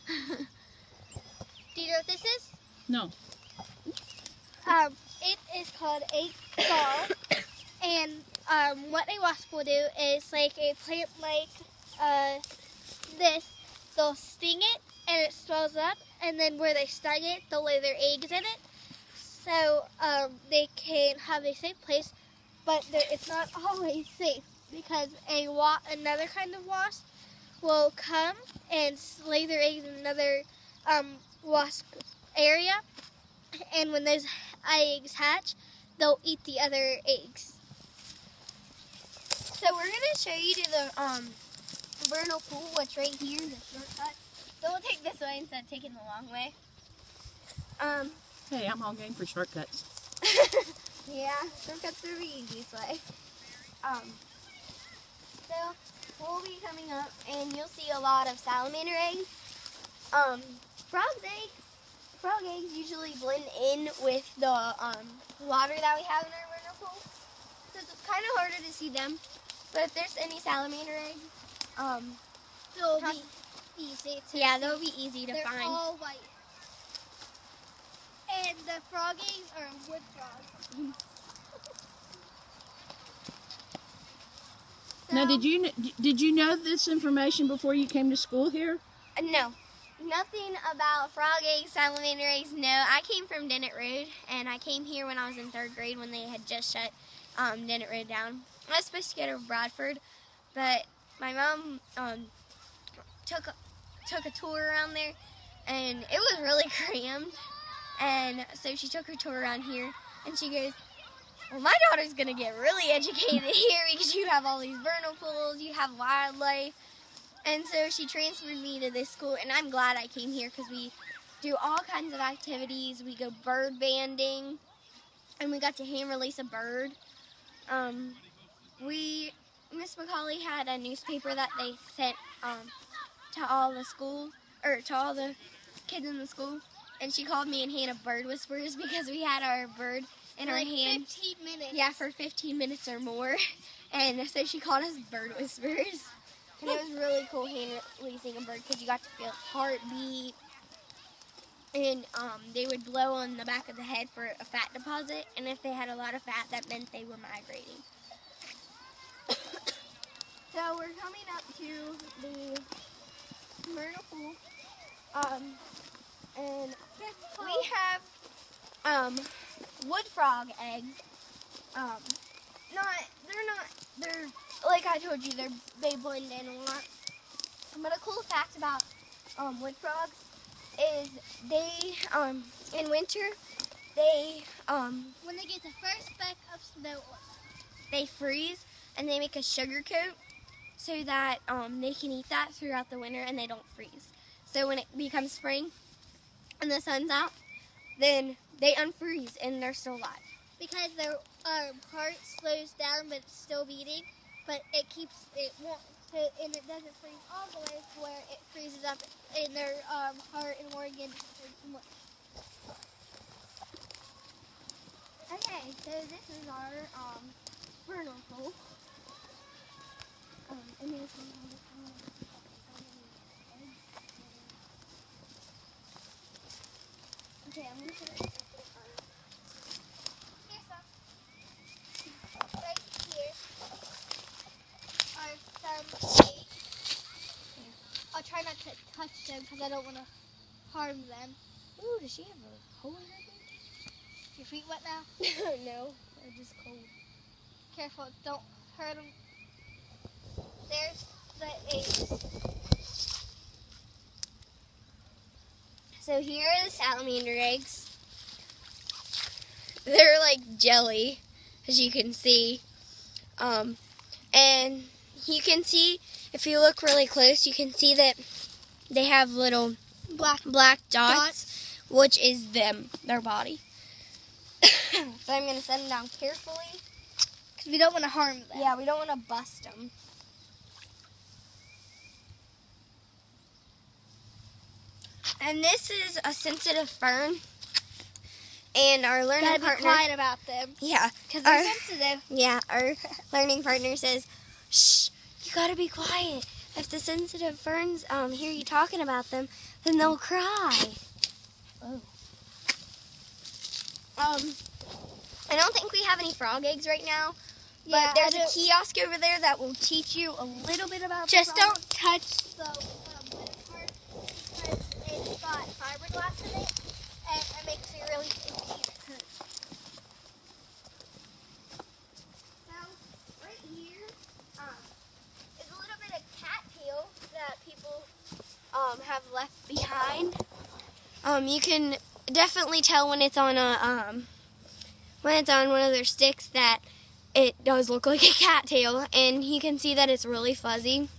Do you know what this is? No. It is called a gall, and what a wasp will do is like a plant like this. They'll sting it, and it swells up, and then where they stung it, they'll lay their eggs in it, so they can have a safe place. But it's not always safe because another kind of wasp will come and lay their eggs in another wasp area, and when those eggs hatch, they'll eat the other eggs. So we're gonna show you to the vernal pool, which right here is a shortcut. So we'll take this way instead of taking the long way. Hey, I'm all game for shortcuts. Yeah, shortcuts are the easiest way. So we'll be coming up, and you'll see a lot of salamander eggs. Frog eggs usually blend in with the water that we have in our vernal pool, so it's kind of harder to see them. But if there's any salamander eggs, they'll be easy to they'll be easy to find. They're all white. And the frog eggs are wood frogs. Now, did you know this information before you came to school here? No. Nothing about frog eggs, salamander eggs, no. I came from Dennett Road, and I came here when I was in 3rd grade when they had just shut Dennett Road down. I was supposed to go to Bradford, but my mom took a tour around there, and it was really crammed. And so she took her tour around here, and she goes, well, my daughter's going to get really educated here because you have all these vernal pools, you have wildlife. And so she transferred me to this school, and I'm glad I came here because we do all kinds of activities. We go bird banding, and we got to hand release a bird. Miss McCauley had a newspaper that they sent to all the kids in the school, and she called me and Hannah Bird Whisperers because we had our bird in our hand. 15 minutes. Yeah, for 15 minutes or more, and so she called us Bird Whisperers. And it was really cool hand releasing a bird because you got to feel its heartbeat. And they would blow on the back of the head for a fat deposit. And if they had a lot of fat, that meant they were migrating. So we're coming up to the vernal pool. And we have wood frog eggs. They're like I told you, they blend in a lot. But a cool fact about wood frogs is they, in winter, they, when they get the first speck of snow, they freeze and they make a sugar coat so that they can eat that throughout the winter and they don't freeze. So when it becomes spring and the sun's out, then they unfreeze and they're still alive. Because their heart slows down, but it's still beating. But it and it doesn't freeze all the way to where it freezes up in their heart and organ too much. Okay, so this is our vernal pool. And here's okay, I'm gonna put it right here are some eggs. I'll try not to touch them because I don't want to harm them. Ooh, does she have a hole in her feet? Is your feet wet now? No, they're just cold. Careful, don't hurt them. There's the eggs. So here are the salamander eggs. They're like jelly, as you can see. And you can see, if you look really close, you can see that they have little black dots, which is their body. So I'm going to set them down carefully, because we don't want to harm them. Yeah, we don't want to bust them. And this is a sensitive fern. And our learning partner... Gotta be quiet about them. Yeah. Because they're sensitive. Yeah, our learning partner says, shh, you gotta be quiet. if the sensitive ferns hear you talking about them, then they'll cry. Oh. I don't think we have any frog eggs right now, but Yeah, there's a kiosk over there that will teach you a little bit about Just the frog. don't touch the wet part because it's got fiberglass in it and it makes it really itchy. So, right here is a little bit of cattail that people have left behind. You can definitely tell when it's on one of their sticks that it does look like a cattail, and you can see that it's really fuzzy,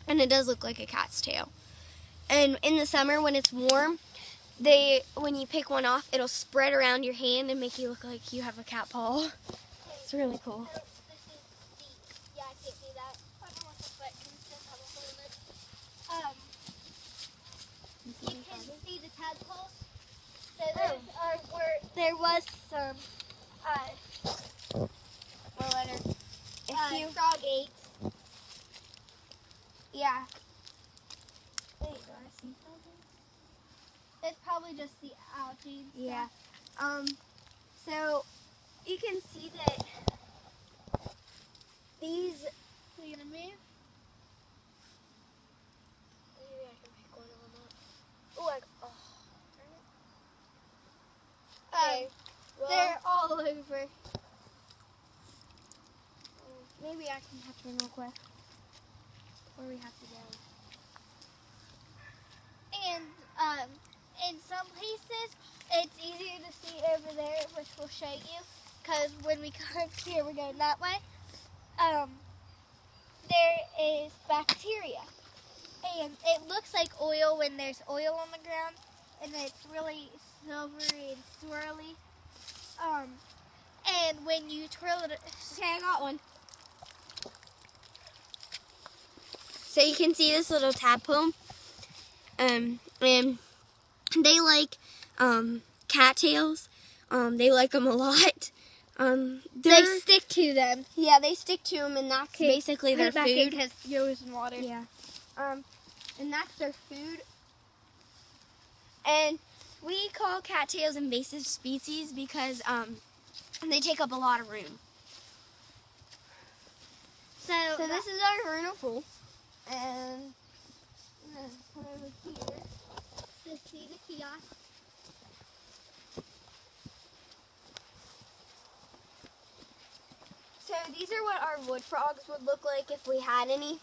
and it does look like a cat's tail. And in the summer when it's warm, when you pick one off, it'll spread around your hand and make you look like you have a cat paw. It's really cool. So this is the, yeah, I can't do that. I don't want the foot can still have a hole in it. You can see the tadpoles. So there was some What letter? frog eggs. Yeah. Wait, do I see something? It's probably just the algae. And Yeah. stuff. So you can see that these. Are you gonna move? Maybe I can pick one of them up. Oh, okay. Well, They're all over. maybe I can touch one real quick. Where we have to go. And in some places, it's easier to see over there, which we'll show you. Because when we come here, we're going that way. There is bacteria. And it looks like oil when there's oil on the ground. And it's really silvery and swirly. And when you twirl it... Okay, I got one. So you can see this little tadpole. And they like cattails. They like them a lot. They stick to them. Yeah, they stick to them, and that's basically their food. Because you're losing water. Yeah. And that's their food. And we call cattails invasive species because they take up a lot of room. So this is our vernal pool. And I'm going to come over here to see the kiosk. So these are what our wood frogs would look like if we had any.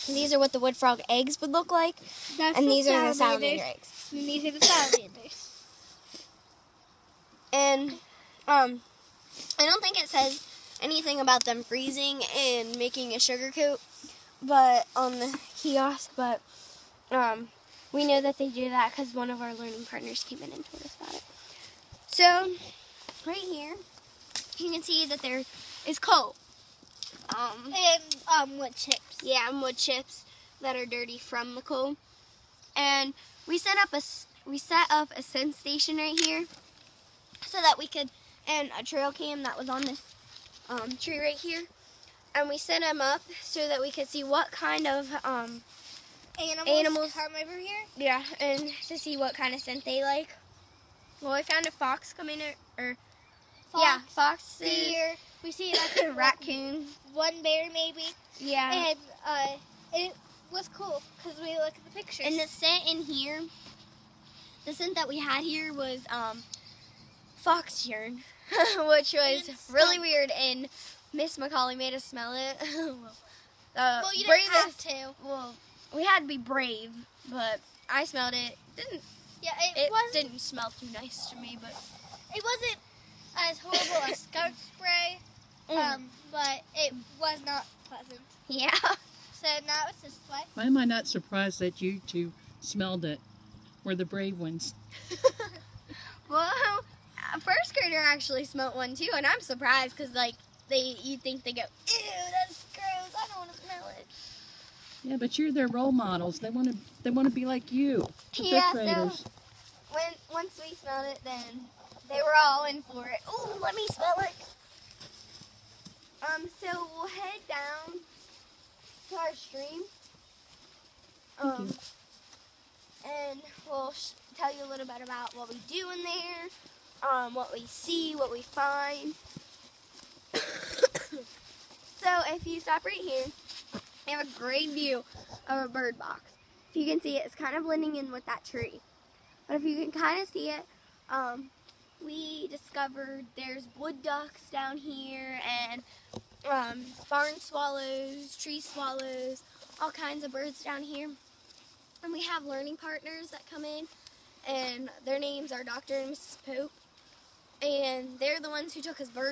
And these are what the wood frog eggs would look like. And these are the salamander eggs. And these are the salamanders. And I don't think it says anything about them freezing and making a sugar coat, but on the kiosk. But we know that they do that because one of our learning partners came in and told us about it. So right here, you can see that there is coal. And wood chips. Yeah, and wood chips that are dirty from the coal. And we set up a sense station right here so that we could, and a trail cam that was on this tree right here. And we set them up so that we could see what kind of animals come over here. Yeah, and to see what kind of scent they like. Well, I found a fox coming foxes. Deer. We see like a raccoon. One bear maybe. Yeah. And it was cool because we look at the pictures. And the scent in here, the scent that we had here was fox urine, which was really weird. And Miss McCauley made us smell it. Well, you didn't have to. Well, we had to be brave, but I smelled it. It didn't smell too nice to me, but it wasn't as horrible as skunk spray. But it was not pleasant. Yeah. So now it's this way. Why am I not surprised that you two smelled it? We're the brave ones. Well, a first grader actually smelled one too, and I'm surprised because you think they go, ew, that's gross. I don't want to smell it. Yeah, but you're their role models. They want to be like you. The fifth graders. So once we smelled it, then they were all in for it. Oh, let me smell it. So we'll head down to our stream. Thank you. And we'll tell you a little bit about what we do in there, what we see, what we find. So if you stop right here, we have a great view of a bird box. If you can see it, it's kind of blending in with that tree. But if you can kind of see it, we discovered there's wood ducks down here and barn swallows, tree swallows, all kinds of birds down here. And we have learning partners that come in, and their names are Dr. and Mrs. Pope. And they're the ones who took us bird